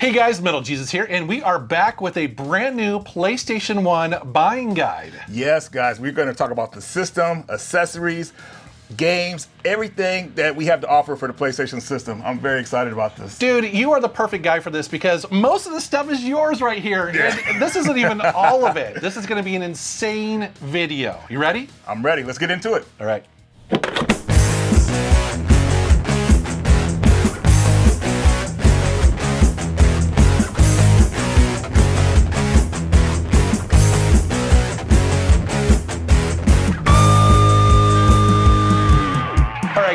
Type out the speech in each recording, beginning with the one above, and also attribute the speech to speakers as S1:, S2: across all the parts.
S1: Hey guys, Metal Jesus here, and we are back with a brand new PlayStation 1 buying guide.
S2: Yes, guys, we're going to talk about the system, accessories, games, everything that we have to offer for the PlayStation system. I'm very excited about this.
S1: Dude, you are the perfect guy for this because most of the stuff is yours right here.
S2: Yeah.
S1: And this isn't even all of it. This is going to be an insane video. You ready?
S2: I'm ready. Let's get into it.
S1: All right.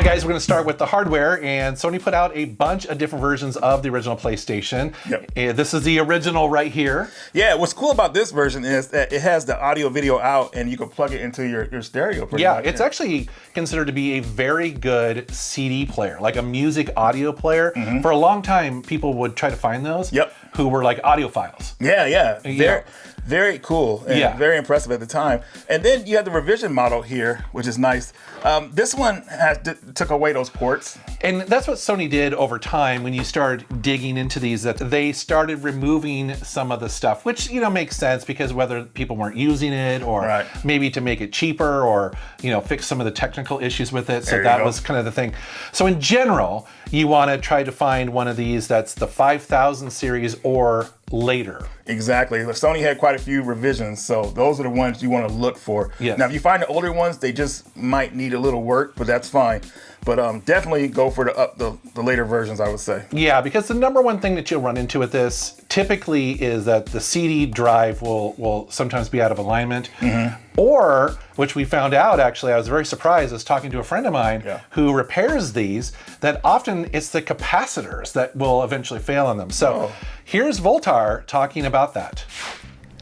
S1: Guys, we're going to start with the hardware, and Sony put out a bunch of different versions of the original PlayStation.
S2: Yep.
S1: And this is the original right here.
S2: Yeah, what's cool about this version is that it has the audio video out and you can plug it into your stereo.
S1: Yeah, it's actually considered to be a very good CD player, like a music audio player. Mm-hmm. For a long time, people would try to find those who were like audiophiles.
S2: Yeah. Very cool and very impressive at the time. And then you have the revision model here, which is nice. This one took away those ports.
S1: And that's what Sony did over time when you start digging into these, that they started removing some of the stuff, which, you know, makes sense because whether people weren't using it or maybe to make it cheaper or, you know, fix some of the technical issues with it. So that was kind of the thing. So in general, you want to try to find one of these that's the 5000 series or later.
S2: Exactly. Sony had quite a few revisions, so those are the ones you want to look for.
S1: Yes.
S2: Now, if you find the older ones, they just might need a little work, but that's fine. But definitely go for the later versions, I would say.
S1: Yeah, because the number one thing that you'll run into with this typically is that the CD drive will sometimes be out of alignment. Mm-hmm. Or, which we found out actually, I was very surprised, I was talking to a friend of mine who repairs these, that often it's the capacitors that will eventually fail on them. So here's Voltar talking about that.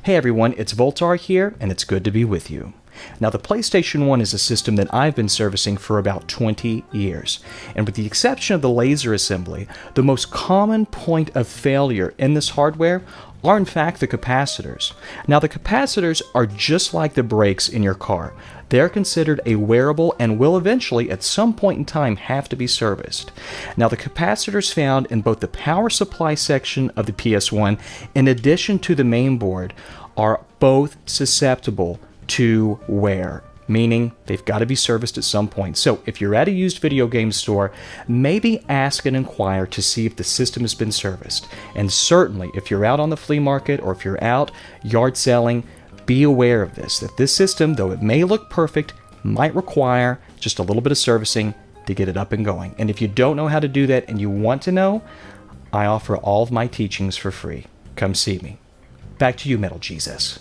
S3: Hey everyone, it's Voltar here, and it's good to be with you. Now, the PlayStation 1 is a system that I've been servicing for about 20 years, and with the exception of the laser assembly, the most common point of failure in this hardware are in fact the capacitors. Now, the capacitors are just like the brakes in your car. They're considered a wearable and will eventually, at some point in time, have to be serviced. Now, the capacitors found in both the power supply section of the PS1, in addition to the main board, are both susceptible to wear, meaning they've got to be serviced at some point. So if you're at a used video game store, maybe ask and inquire to see if the system has been serviced. And certainly if you're out on the flea market or if you're out yard selling, be aware of this, that this system, though it may look perfect, might require just a little bit of servicing to get it up and going. And if you don't know how to do that and you want to know, I offer all of my teachings for free. Come see me. Back to you, Metal Jesus.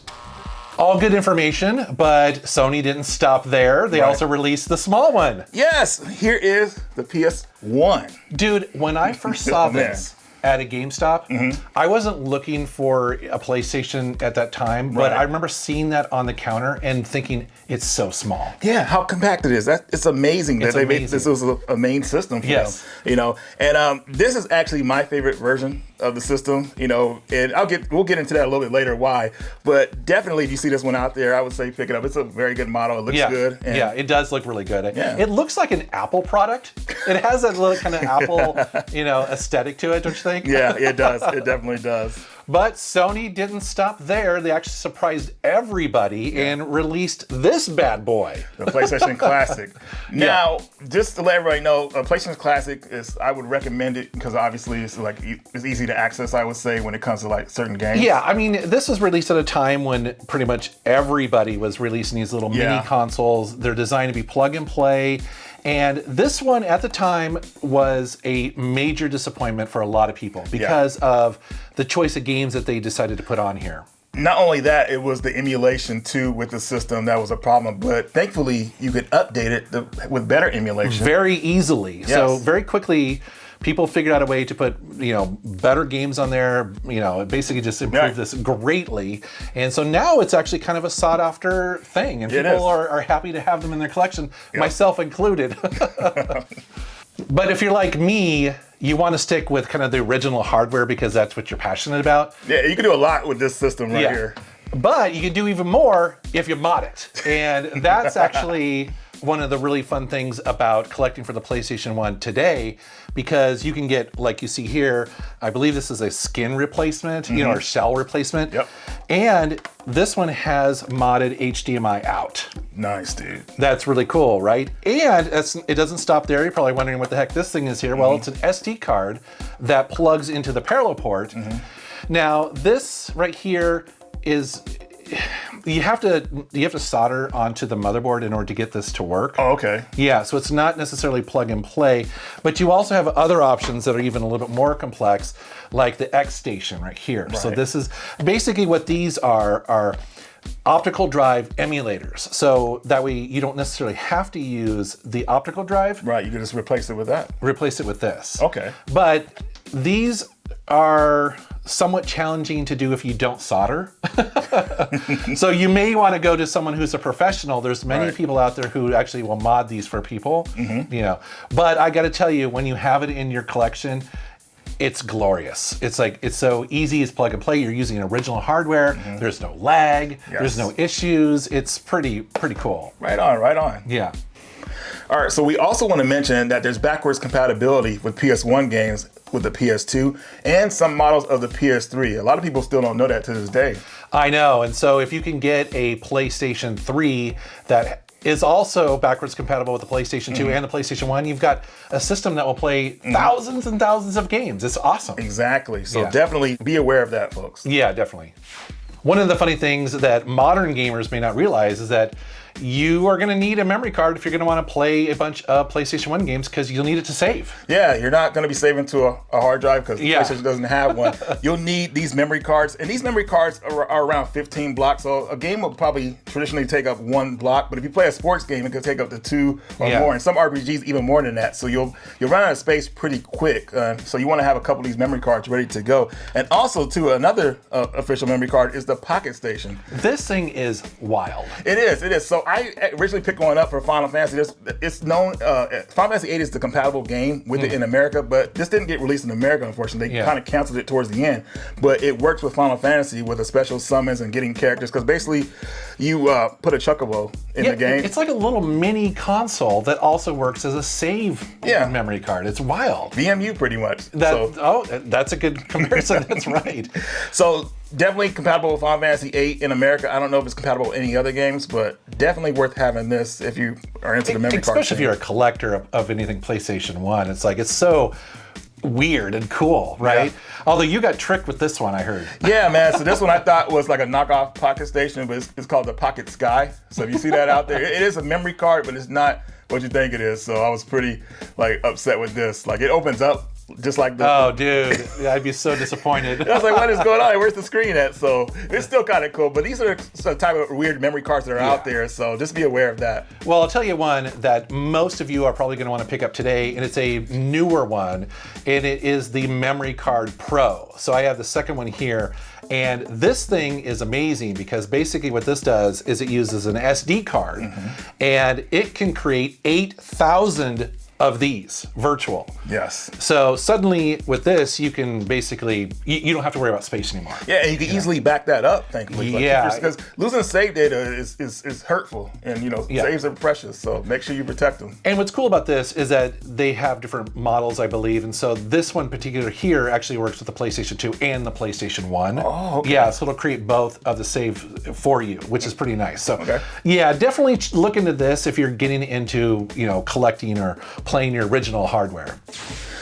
S1: All good information, but Sony didn't stop there. They also released the small one.
S2: Yes, here is the PS1.
S1: Dude, when I first saw this at a GameStop, I wasn't looking for a PlayStation at that time, but I remember seeing that on the counter and thinking, it's so small.
S2: Yeah, how compact it is. It's amazing that they made this was a main system for them. You know, and this is actually my favorite version of the system, you know, and we'll get into that a little bit later why, but definitely if you see this one out there, I would say pick it up. It's a very good model. It looks good. And
S1: it does look really good. It looks like an Apple product. It has that little kind of Apple, you know, aesthetic to it, don't you think?
S2: Yeah, it does. It definitely does.
S1: But Sony didn't stop there. They actually surprised everybody and released this bad boy.
S2: The PlayStation Classic. Now, just to let everybody know, a PlayStation Classic I would recommend it because obviously it's easy to access, I would say, when it comes to like certain games.
S1: Yeah, I mean, this was released at a time when pretty much everybody was releasing these little mini consoles. They're designed to be plug and play. And this one at the time was a major disappointment for a lot of people because of the choice of games that they decided to put on here.
S2: Not only that, it was the emulation too with the system that was a problem, but thankfully you could update it with better emulation.
S1: Very easily. Yes. So very quickly, people figured out a way to put, you know, better games on there. You know, it basically just improved this greatly. And so now it's actually kind of a sought after thing. And people are happy to have them in their collection, myself included. But if you're like me, you want to stick with kind of the original hardware because that's what you're passionate about.
S2: Yeah, you can do a lot with this system right here.
S1: But you can do even more if you mod it. And that's actually one of the really fun things about collecting for the PlayStation 1 today, because you can get, like you see here, I believe this is a skin replacement, you know, or shell replacement.
S2: Yep.
S1: And this one has modded HDMI out.
S2: Nice, dude.
S1: That's really cool, right? And it doesn't stop there. You're probably wondering what the heck this thing is here. Well, it's an SD card that plugs into the parallel port. Now, this right here is, you have to solder onto the motherboard in order to get this to work.
S2: Oh, okay.
S1: Yeah, so it's not necessarily plug and play, but you also have other options that are even a little bit more complex, like the X station right here. Right. So this is basically what these are optical drive emulators. So that way you don't necessarily have to use the optical drive.
S2: Right, you can just replace it with that.
S1: Replace it with this.
S2: Okay.
S1: But these are somewhat challenging to do if you don't solder. So you may want to go to someone who's a professional. There's many people out there who actually will mod these for people, you know. But I got to tell you, when you have it in your collection, it's glorious. It's like, it's so easy. It's plug and play. You're using original hardware. There's no lag. There's no issues. It's pretty cool.
S2: Right on, right on.
S1: Yeah.
S2: All right, so we also want to mention that there's backwards compatibility with PS1 games with the PS2 and some models of the PS3. A lot of people still don't know that to this day.
S1: I know, and so if you can get a PlayStation 3 that is also backwards compatible with the PlayStation 2 and the PlayStation 1, you've got a system that will play thousands and thousands of games. It's awesome.
S2: Exactly, so definitely be aware of that, folks.
S1: Yeah, definitely. One of the funny things that modern gamers may not realize is that you are going to need a memory card if you're going to want to play a bunch of PlayStation 1 games, because you'll need it to save.
S2: Yeah, you're not going to be saving to a hard drive because PlayStation doesn't have one. You'll need these memory cards, and these memory cards are around 15 blocks. So a game will probably traditionally take up 1 block, but if you play a sports game, it could take up to 2 or more, and some RPGs even more than that. So you'll run out of space pretty quick. So you want to have a couple of these memory cards ready to go. And also, too, another official memory card is the Pocket Station.
S1: This thing is wild.
S2: It is. So I originally picked one up for Final Fantasy. It's known, Final Fantasy 8 is the compatible game with it in America, but this didn't get released in America, unfortunately. They kind of canceled it towards the end. But it works with Final Fantasy with the special summons and getting characters, because basically you put a chocobo in the game.
S1: It's like a little mini console that also works as a save memory card. It's wild.
S2: VMU pretty much.
S1: That's a good comparison. That's right.
S2: So definitely compatible with Final Fantasy 8 in America. I don't know if it's compatible with any other games, but definitely worth having this if you are into the memory card.
S1: Especially if you're a collector of anything PlayStation 1. It's like, it's so weird and cool, right? Yeah. Although you got tricked with this one, I heard.
S2: Yeah, man. So this one I thought was like a knockoff Pocket Station, but it's called the Pocket Sky. So if you see that out there, it is a memory card, but it's not what you think it is. So I was pretty upset with this. Like, it opens up just like the...
S1: Oh, dude. I'd be so disappointed.
S2: I was like, what is going on? Where's the screen at? So it's still kind of cool. But these are some type of weird memory cards that are out there. So just be aware of that.
S1: Well, I'll tell you one that most of you are probably going to want to pick up today, and it's a newer one, and it is the Memory Card Pro. So I have the second one here. And this thing is amazing because basically what this does is it uses an SD card, and it can create 8,000 of these virtual.
S2: Yes.
S1: So suddenly with this, you can basically, you don't have to worry about space anymore.
S2: Yeah, and you can easily back that up, thankfully.
S1: Yeah.
S2: Because losing save data is hurtful, and saves are precious, so make sure you protect them.
S1: And what's cool about this is that they have different models, I believe, and so this one particular here actually works with the PlayStation 2 and the PlayStation 1.
S2: Oh, okay.
S1: Yeah, so it'll create both of the save for you, which is pretty nice. So yeah, definitely look into this if you're getting into, collecting or playing your original hardware.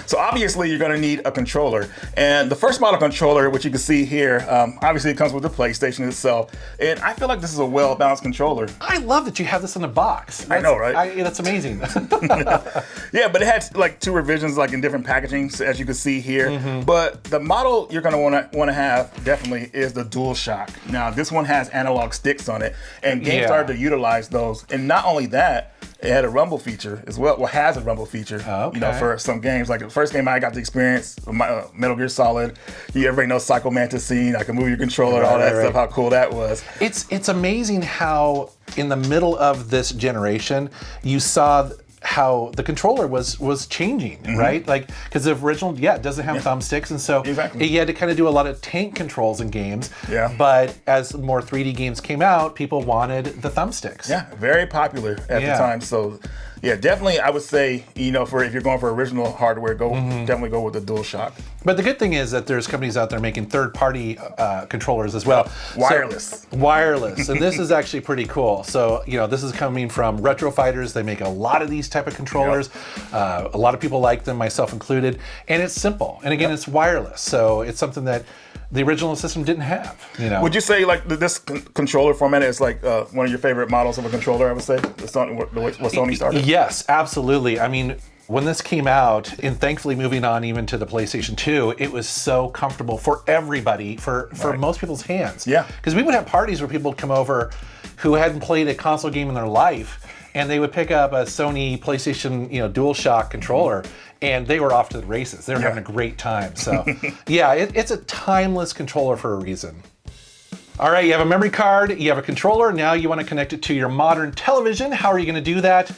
S2: So obviously you're going to need a controller, and the first model controller, which you can see here, obviously it comes with the PlayStation itself, and I feel like this is a well-balanced controller.
S1: I love that you have this in a box.
S2: I know, right?
S1: That's amazing.
S2: Yeah, but it had like 2 revisions, like in different packaging, as you can see here. But the model you're going to want to have definitely is the DualShock. Now this one has analog sticks on it, and games started to utilize those. And not only that, it had a rumble feature as well. Well, has a rumble feature, for some games. Like the first game I got to experience, Metal Gear Solid. Everybody knows Psycho Mantis scene. I can move your controller, all that stuff. How cool that was.
S1: It's amazing how in the middle of this generation, you saw how the controller was changing, right? Like, because the original, it doesn't have thumbsticks, and so you had to kind of do a lot of tank controls in games.
S2: Yeah.
S1: But as more 3D games came out, people wanted the thumbsticks.
S2: Yeah, very popular at the time. So, yeah, definitely, I would say, you know, for if you're going for original hardware, definitely go with the DualShock.
S1: But the good thing is that there's companies out there making third-party controllers as well.
S2: Wireless.
S1: So, wireless, and this is actually pretty cool. So, you know, this is coming from Retro Fighters. They make a lot of these type of controllers. A lot of people like them, myself included. And it's simple. And again, it's wireless. So it's something that the original system didn't have. You know.
S2: Would you say like this controller format is like one of your favorite models of a controller? I would say what Sony started.
S1: Yes, absolutely. I mean, when this came out, and thankfully moving on even to the PlayStation 2, it was so comfortable for everybody, for most people's hands.
S2: Yeah.
S1: Because we would have parties where people would come over who hadn't played a console game in their life, and they would pick up a Sony PlayStation, you know, DualShock controller, and they were off to the races. They were having a great time. So, yeah, it's a timeless controller for a reason. All right, you have a memory card, you have a controller, now you want to connect it to your modern television. How are you going to do that?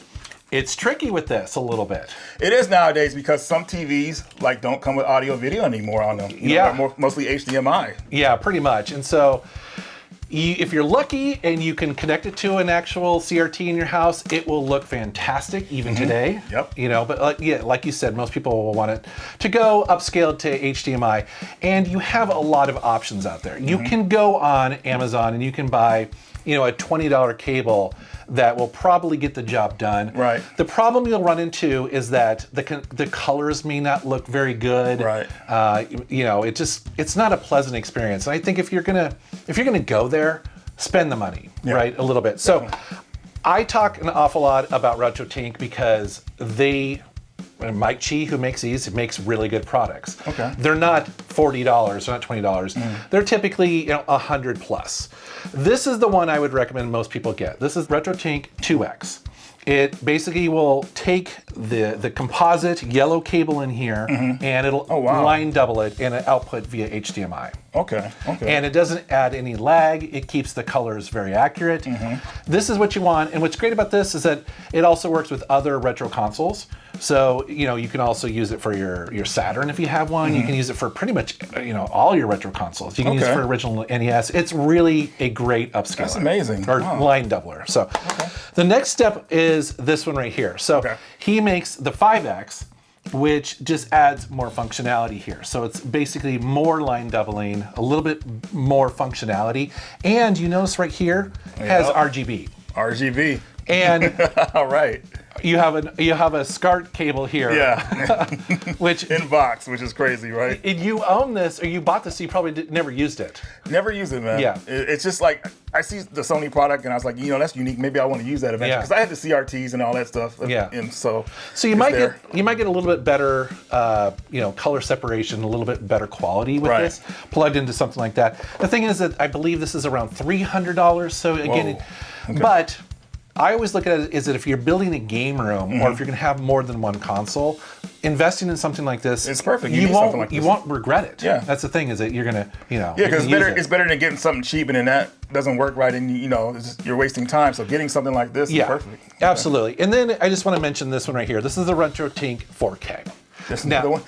S1: It's tricky with this a little bit.
S2: It is nowadays because some TVs like don't come with audio video anymore on them. You know, they're mostly HDMI.
S1: Yeah, pretty much. And so if you're lucky and you can connect it to an actual CRT in your house, it will look fantastic even today.
S2: Yep.
S1: You know, but like you said, most people will want it to go upscale to HDMI, and you have a lot of options out there. You can go on Amazon and you can buy, you know, a $20 cable that will probably get the job done.
S2: Right.
S1: The problem you'll run into is that the colors may not look very good.
S2: Right.
S1: You know, it's not a pleasant experience. And I think if you're gonna go there, spend the money, right, a little bit. So, I talk an awful lot about RetroTink because Mike Chi, who makes these, makes really good products.
S2: Okay.
S1: They're not $40, they're not $20. They're typically, you know, $100 plus. This is the one I would recommend most people get. This is RetroTink 2X. It basically will take the composite yellow cable in here and it'll line double it and output via HDMI.
S2: Okay.
S1: And it doesn't add any lag. It keeps the colors very accurate. This is what you want. And what's great about this is that it also works with other retro consoles. So, you know, you can also use it for your Saturn if you have one. You can use it for pretty much, you know, all your retro consoles. You can use it for original NES. It's really a great upscaler.
S2: That's amazing.
S1: Or line doubler. So the next step is this one right here. So he makes the 5X, which just adds more functionality here. So it's basically more line doubling, a little bit more functionality. And you notice right here, has RGB.
S2: RGB.
S1: And
S2: all right.
S1: You have a SCART cable here.
S2: Yeah.
S1: Which
S2: in box, which is crazy, right?
S1: You own this, or you bought this, so you probably never used it.
S2: Never used it, man.
S1: Yeah.
S2: It's just like, I see the Sony product and I was like, you know, that's unique. Maybe I want to use that eventually. Because I had the CRTs and all that stuff.
S1: Yeah.
S2: And so
S1: you might get a little bit better, you know, color separation, a little bit better quality with this plugged into something like that. The thing is that I believe this is around $300. So again, but I always look at it is that if you're building a game room or if you're going to have more than one console, investing in something like this,
S2: it's perfect.
S1: You won't regret it.
S2: Yeah,
S1: that's the thing is that you're going to, you know,
S2: because it's better than getting something cheap and then that doesn't work right and you know you're wasting time. So getting something like this is perfect.
S1: Absolutely. And then I just want to mention this one right here. This is the RetroTink 4K.
S2: Now,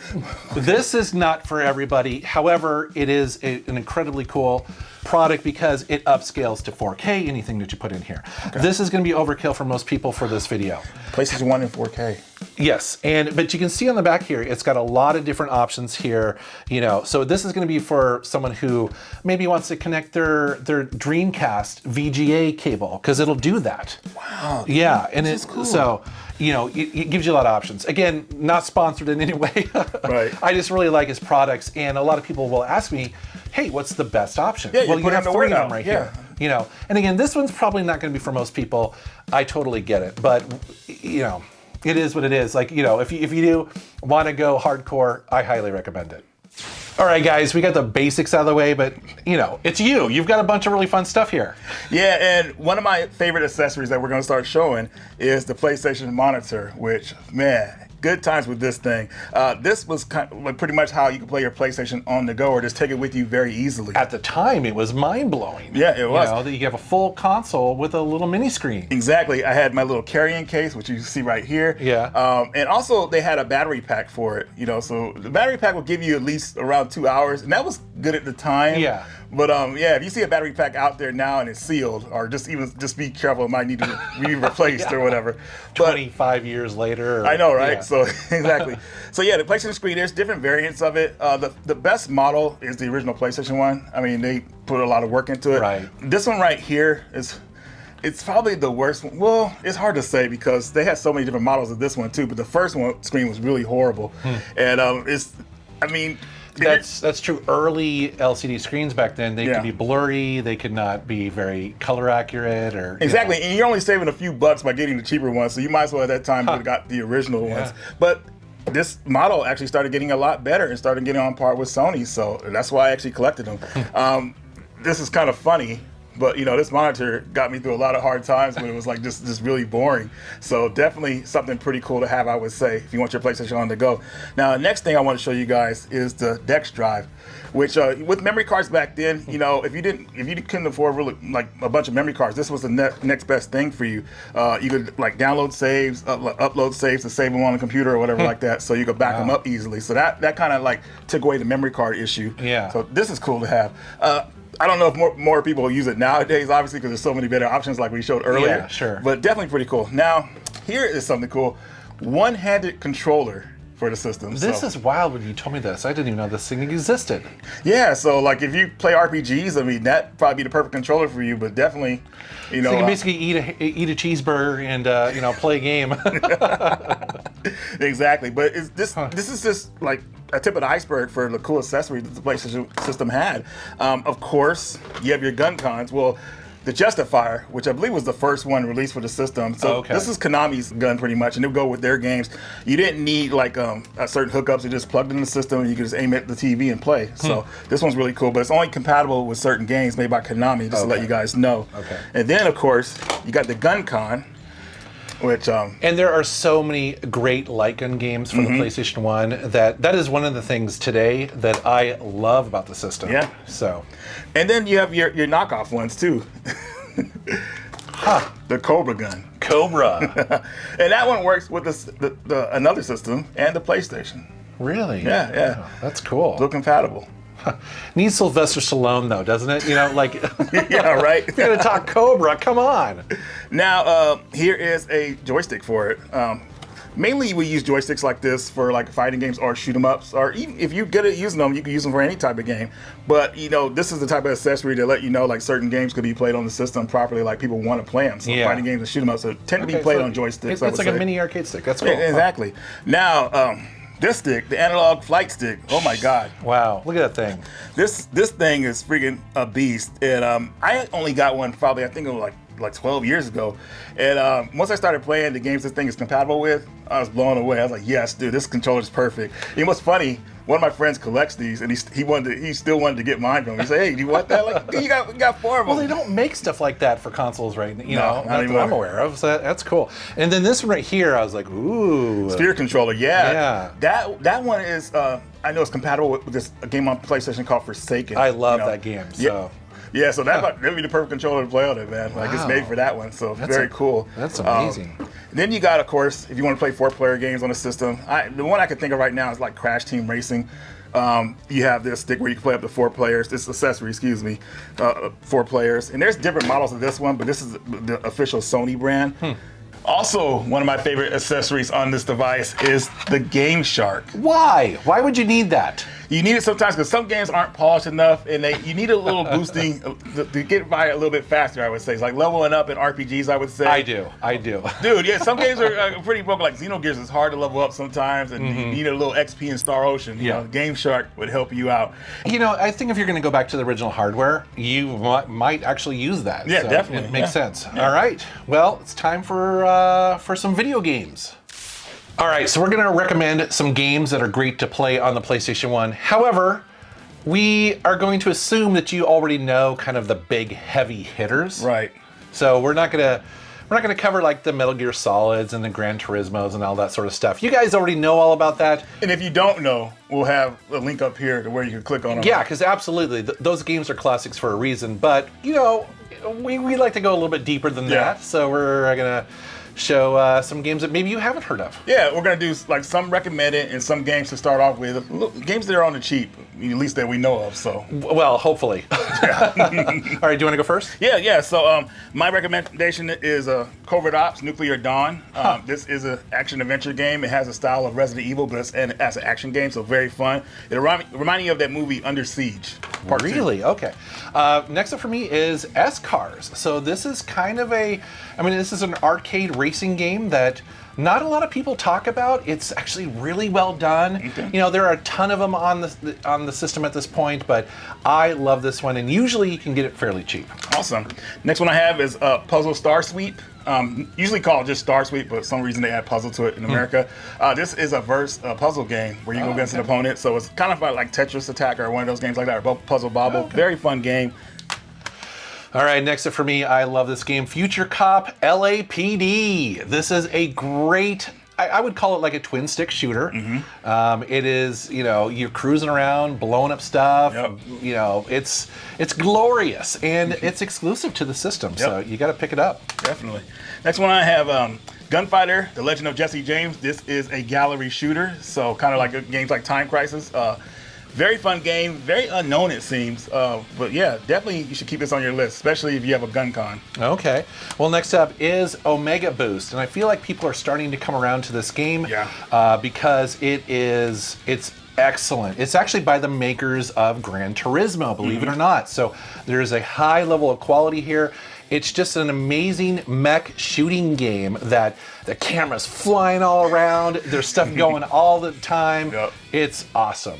S1: this is not for everybody. However, it is an incredibly cool product because it upscales to 4K, anything that you put in here. This is going to be overkill for most people for this video.
S2: PlayStation 1 in 4K.
S1: Yes, but you can see on the back here, it's got a lot of different options here. You know, so this is going to be for someone who maybe wants to connect their Dreamcast VGA cable because it'll do that.
S2: Wow.
S1: Yeah, and it's cool. So, you know, it gives you a lot of options. Again, not sponsored in any way.
S2: Right.
S1: I just really like his products, and a lot of people will ask me, "Hey, what's the best option?"
S2: Yeah,
S1: well, you have 3 of them right
S2: here.
S1: You know, and again, this one's probably not going to be for most people. I totally get it, but you know, it is what it is. Like, you know, if you do want to go hardcore, I highly recommend it. All right, guys, we got the basics out of the way, but you know, it's you. You've got a bunch of really fun stuff here.
S2: Yeah, and one of my favorite accessories that we're going to start showing is the PlayStation monitor, which, man, good times with this thing. This was kind of like pretty much how you could play your PlayStation on the go or just take it with you very easily.
S1: At the time, it was mind-blowing.
S2: Yeah, it was.
S1: You know, that you have a full console with a little mini screen.
S2: Exactly. I had my little carrying case, which you see right here.
S1: Yeah.
S2: And also, they had a battery pack for it. You know, so the battery pack will give you at least around 2 hours, and that was good at the time.
S1: Yeah.
S2: But yeah, if you see a battery pack out there now and it's sealed, or just be careful, it might need to be replaced or whatever. But
S1: 25 years later.
S2: I know, right?
S1: Yeah.
S2: So exactly. So yeah, the PlayStation screen, there's different variants of it. The best model is the original PlayStation one. I mean, they put a lot of work into it.
S1: Right.
S2: This one right here it's probably the worst one. Well, it's hard to say because they had so many different models of this one too, but the first one screen was really horrible. And
S1: that's true. Early LCD screens back then, they could be blurry, they could not be very color accurate or
S2: exactly.
S1: You know.
S2: And you're only saving a few bucks by getting the cheaper ones, so you might as well at that time have got the original ones. But this model actually started getting a lot better and started getting on par with Sony, so that's why I actually collected them. This is kind of funny. But you know, this monitor got me through a lot of hard times when it was like just really boring. So definitely something pretty cool to have, I would say, if you want your PlayStation on the go. Now, the next thing I want to show you guys is the Dex drive, which with memory cards back then, you know, if you couldn't afford really like a bunch of memory cards, this was the next best thing for you. You could like download saves, upload saves to save them on the computer or whatever like that, so you could back them up easily. So that kind of like took away the memory card issue.
S1: Yeah.
S2: So this is cool to have. I don't know if more people use it nowadays, obviously, because there's so many better options like we showed earlier.
S1: Yeah, sure.
S2: But definitely pretty cool. Now, here is something cool. One-handed controller for the system.
S1: This is wild when you told me this. I didn't even know this thing existed.
S2: Yeah, so like if you play RPGs, I mean, that'd probably be the perfect controller for you, but definitely, you know.
S1: So you can basically eat a cheeseburger and, you know, play a game.
S2: Exactly, but this is just like a tip of the iceberg for the cool accessories that the PlayStation system had. Of course, you have your gun cons. Well, the Justifier, which I believe was the first one released for the system. So this is Konami's gun pretty much, and it would go with their games. You didn't need like a certain hookups. You just plugged it in the system and you could just aim at the TV and play. So this one's really cool, but it's only compatible with certain games made by Konami, just to let you guys know. And then, of course, you got the gun con, which
S1: and there are so many great light gun games for the PlayStation 1 that is one of the things today that I love about the system.
S2: Yeah.
S1: So,
S2: and then you have your knockoff ones too. The Cobra gun.
S1: Cobra.
S2: And that one works with another system and the PlayStation.
S1: Really?
S2: Yeah.
S1: Oh, that's cool.
S2: Still compatible.
S1: Needs Sylvester Stallone though, doesn't it? You know, like
S2: yeah, right.
S1: You're gonna talk Cobra. Come on.
S2: Now, here is a joystick for it. Mainly, we use joysticks like this for like fighting games or shoot 'em ups, or even if you're good at using them, you can use them for any type of game. But you know, this is the type of accessory to let you know like certain games could be played on the system properly, like people want to play them. So fighting games and shoot 'em ups tend to be played on joysticks.
S1: It's like a mini arcade stick. That's cool.
S2: Exactly. Now. This stick, the analog flight stick, oh my God.
S1: Wow, look at that thing.
S2: This thing is freaking a beast. And I only got one probably, I think it was like 12 years ago. And once I started playing the games this thing is compatible with, I was blown away. I was like, yes, dude, this controller is perfect. And what's funny, one of my friends collects these, and he still wanted to get mine from me. He said, "Hey, do you want that? Like, you got 4 of them."
S1: Well, they don't make stuff like that for consoles, right? You know, not that
S2: anymore.
S1: I'm aware of. So that's cool. And then this one right here, I was like, ooh,
S2: Sphere controller, yeah.
S1: Yeah.
S2: That one is, I know it's compatible with this a game on PlayStation called Forsaken.
S1: I love that game. So.
S2: Yeah, so that would be the perfect controller to play on it, man. Like, it's made for that one, so that's very cool.
S1: That's amazing.
S2: Then you got, of course, if you want to play 4-player games on the system, the one I can think of right now is like Crash Team Racing. You have this stick where you can play up to 4 players. This accessory, 4 players. And there's different models of this one, but this is the official Sony brand. Also, one of my favorite accessories on this device is the Game Shark.
S1: Why? Why would you need that?
S2: You need it sometimes because some games aren't polished enough, and you need a little boosting to get by a little bit faster, I would say. It's like leveling up in RPGs, I would say.
S1: I do.
S2: Dude, yeah, some games are pretty broken. Like Xenogears is hard to level up sometimes, and you need a little XP in Star Ocean. You know, Game Shark would help you out.
S1: You know, I think if you're going to go back to the original hardware, you might actually use that.
S2: Yeah,
S1: so
S2: definitely.
S1: It makes sense. Yeah. All right. Well, it's time for some video games. All right, so we're going to recommend some games that are great to play on the PlayStation 1. However, we are going to assume that you already know kind of the big heavy hitters.
S2: Right.
S1: So we're not going We're not going to cover like the Metal Gear Solids and the Gran Turismos and all that sort of stuff. You guys already know all about that.
S2: And if you don't know, we'll have a link up here to where you can click on them.
S1: Yeah, because absolutely, those games are classics for a reason. But, you know, we like to go a little bit deeper than that. So we're going to show some games that maybe you haven't heard of.
S2: Yeah, we're going to do like some recommended and some games to start off with. Games that are on the cheap, at least that we know of. So,
S1: well, hopefully. All right, do you want to go first?
S2: Yeah. So my recommendation is Covert Ops Nuclear Dawn. This is an action-adventure game. It has a style of Resident Evil, but it's as an action game, so very fun. It reminds me of that movie Under Siege. Part
S1: Really? 2. Okay. Next up for me is S-Cars. So this is kind of this is an arcade racing game that not a lot of people talk about. It's actually really well done. Okay. You know, there are a ton of them on the system at this point, but I love this one, and usually you can get it fairly cheap.
S2: Awesome. Next one I have is Puzzle Star Sweep. Usually called just Star Sweep, but for some reason they add puzzle to it in America. This is a puzzle game where you go against an opponent, so it's kind of like Tetris Attack or one of those games like that, or Puzzle Bobble. Okay. Very fun game.
S1: All right, next up for me, I love this game, Future Cop LAPD. This is a great, I would call it like a twin stick shooter. It is, you know, you're cruising around, blowing up stuff. You know, it's glorious, and it's exclusive to the system, so you got to pick it up.
S2: Definitely. Next one I have Gunfighter, The Legend of Jesse James. This is a gallery shooter, so kind of like games like Time Crisis. Very fun game, very unknown it seems, but yeah, definitely you should keep this on your list, especially if you have a gun con.
S1: Okay. Well, next up is Omega Boost, and I feel like people are starting to come around to this game because it's excellent. It's actually by the makers of Gran Turismo, believe it or not. So there's a high level of quality here. It's just an amazing mech shooting game that the camera's flying all around. There's stuff going all the time. It's awesome.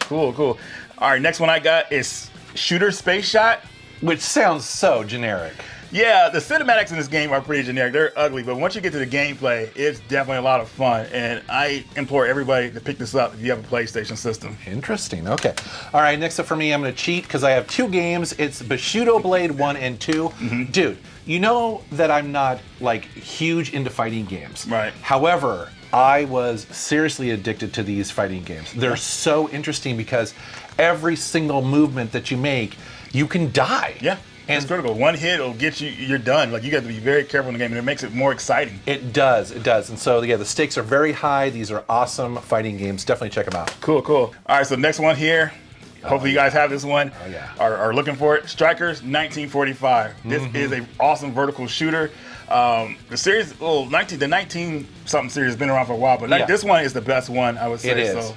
S2: Cool. All right, next one I got is Shooter Space Shot.
S1: Which sounds so generic.
S2: Yeah, the cinematics in this game are pretty generic. They're ugly, but once you get to the gameplay, it's definitely a lot of fun. And I implore everybody to pick this up if you have a PlayStation system.
S1: Interesting. Okay. All right, next up for me, I'm going to cheat because I have two games. It's Bushido Blade 1 and 2. Dude, you know that I'm not like huge into fighting games.
S2: Right.
S1: However, I was seriously addicted to these fighting games. They're so interesting because every single movement that you make, you can die.
S2: Yeah, and it's critical. One hit will get you, you're done. Like, you got to be very careful in the game, and it makes it more exciting.
S1: It does. And so, yeah, the stakes are very high. These are awesome fighting games. Definitely check them out.
S2: Cool. All right, so next one here. Hopefully you guys have this one. Are looking for it. Strikers 1945. This is an awesome vertical shooter. The series, the 19-something series has been around for a while, but this one is the best one, I would say.
S1: It is.
S2: So.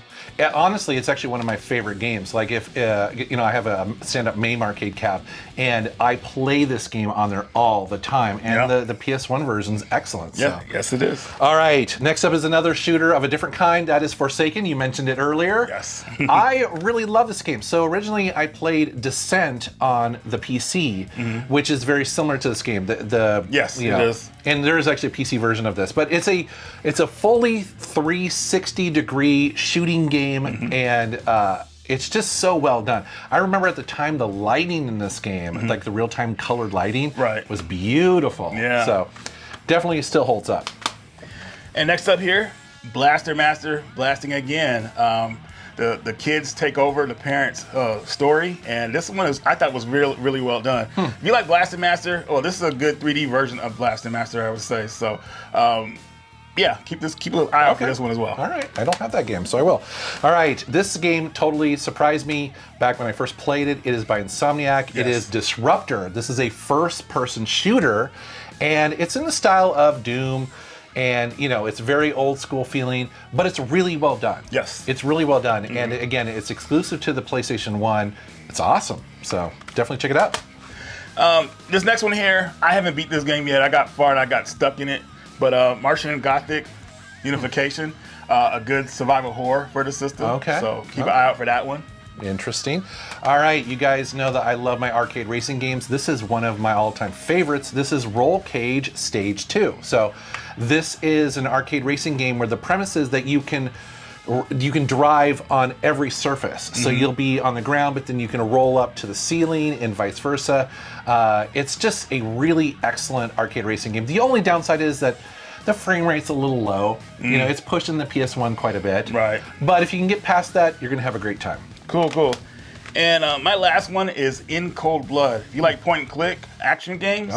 S1: Honestly, it's actually one of my favorite games. Like if, you know, I have a stand-up MAME arcade cab, and I play this game on there all the time, and the PS1 version's excellent. So.
S2: Yeah, yes it is.
S1: All right, next up is another shooter of a different kind. That is Forsaken. You mentioned it earlier.
S2: Yes.
S1: I really love this game. So originally I played Descent on the PC, which is very similar to this game.
S2: Yes, it is.
S1: And there is actually a PC version of this, but it's a fully 360-degree shooting game, and it's just so well done. I remember at the time the lighting in this game, like the real-time colored lighting, was beautiful.
S2: Yeah.
S1: So definitely still holds up.
S2: And next up here, Blaster Master Blasting Again. The kids take over the parents' story, and this one I thought was really well done. If you like Blaster Master, this is a good 3D version of Blaster Master, I would say. So, yeah, keep an eye out for this one as well.
S1: All right, I don't have that game, so I will. All right, this game totally surprised me back when I first played it. It is by Insomniac. It is Disruptor. This is a first-person shooter, and it's in the style of Doom. And, you know, it's very old school feeling, but it's really well done.
S2: Yes.
S1: It's really well done. And again, it's exclusive to the PlayStation 1. It's awesome. So definitely check it out.
S2: This next one here, I haven't beat this game yet. I got far and I got stuck in it. But Martian Gothic Unification, a good survival horror for the system.
S1: Okay.
S2: So keep an eye out for that one.
S1: Interesting. All right, you guys know that I love my arcade racing games. This is one of my all-time favorites. This is Roll Cage Stage 2. So this is an arcade racing game where the premise is that you can you can drive on every surface. So you'll be on the ground, but then you can roll up to the ceiling and vice versa. It's just a really excellent arcade racing game. The only downside is that the frame rate's a little low. You know, it's pushing the PS1 quite a bit.
S2: Right.
S1: But if you can get past that, you're gonna have a great time.
S2: Cool. And my last one is In Cold Blood. If you like point and click action games,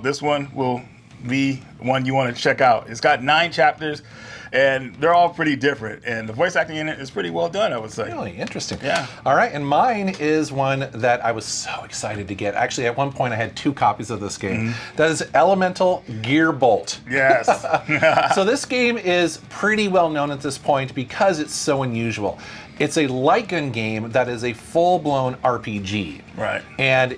S2: this one will be one you want to check out. It's got 9 chapters, and they're all pretty different. And the voice acting in it is pretty well done, I would say.
S1: Really interesting.
S2: Yeah.
S1: All right, and mine is one that I was so excited to get. Actually, at one point I had 2 copies of this game. That is Elemental Gearbolt.
S2: Yes.
S1: So this game is pretty well known at this point because it's so unusual. It's a light gun game that is a full-blown RPG.
S2: Right.
S1: And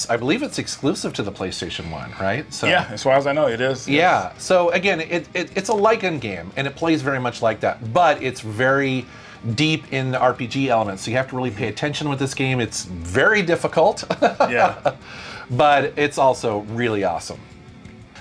S1: I believe it's exclusive to the PlayStation 1, right? So,
S2: yeah, as far as I know, it is.
S1: Yeah. So again, it's a light gun game, and it plays very much like that, but it's very deep in the RPG elements. So you have to really pay attention with this game. It's very difficult.
S2: Yeah.
S1: But it's also really awesome.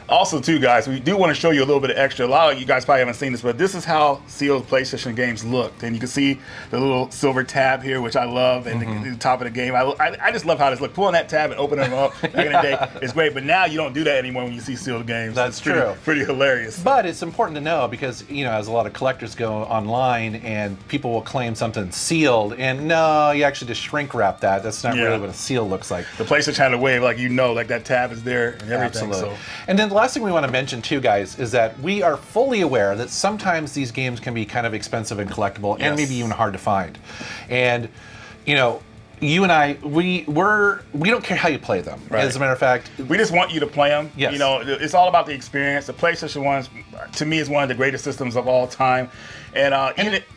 S2: Also, too, guys, we do want to show you a little bit of extra. A lot of you guys probably haven't seen this, but this is how sealed PlayStation games looked. And you can see the little silver tab here, which I love, and the top of the game. I just love how this looks. Pulling that tab and opening them up back in the day is great, but now you don't do that anymore when you see sealed games.
S1: That's true.
S2: Pretty hilarious.
S1: But it's important to know because, you know, as a lot of collectors go online and people will claim something sealed, and no, you actually just shrink wrap that. That's not really what a seal looks like.
S2: The PlayStation had a way of, like, like that tab is there and everything.
S1: Absolutely.
S2: So.
S1: And then the last thing we want to mention too, guys, is that we are fully aware that sometimes these games can be kind of expensive and collectible and maybe even hard to find. And, you know, you and I, we don't care how you play them. Right. As a matter of fact,
S2: we just want you to play them.
S1: Yes.
S2: You know, it's all about the experience. The PlayStation 1, to me, is one of the greatest systems of all time. And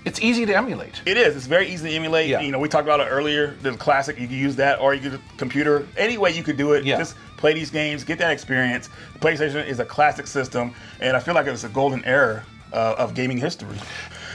S1: it's easy to emulate.
S2: It is. It's very easy to emulate.
S1: Yeah.
S2: You know, we talked about it earlier. The classic, you can use that, or you could computer. Any way you could do it.
S1: Yeah.
S2: Just play these games, get that experience. The PlayStation is a classic system, and I feel like it's a golden era of gaming history.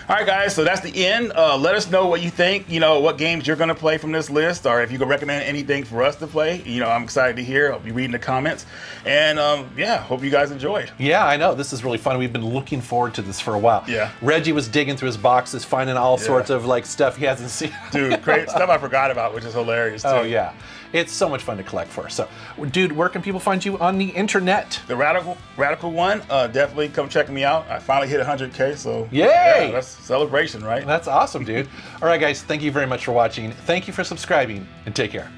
S2: All right, guys, so that's the end. Let us know what you think, you know, what games you're going to play from this list, or if you could recommend anything for us to play. You know, I'm excited to hear. I'll be reading the comments. And, yeah, hope you guys enjoyed.
S1: Yeah, I know. This is really fun. We've been looking forward to this for a while.
S2: Yeah.
S1: Reggie was digging through his boxes, finding all sorts of, like, stuff he hasn't seen.
S2: Dude, great stuff I forgot about, which is hilarious, too.
S1: Oh, yeah. It's so much fun to collect for. So, dude, where can people find you on the internet?
S2: The Radical One, definitely come check me out. I finally hit 100K, so
S1: yay!
S2: Yeah, that's celebration, right?
S1: That's awesome, dude. All right, guys, thank you very much for watching. Thank you for subscribing, and take care.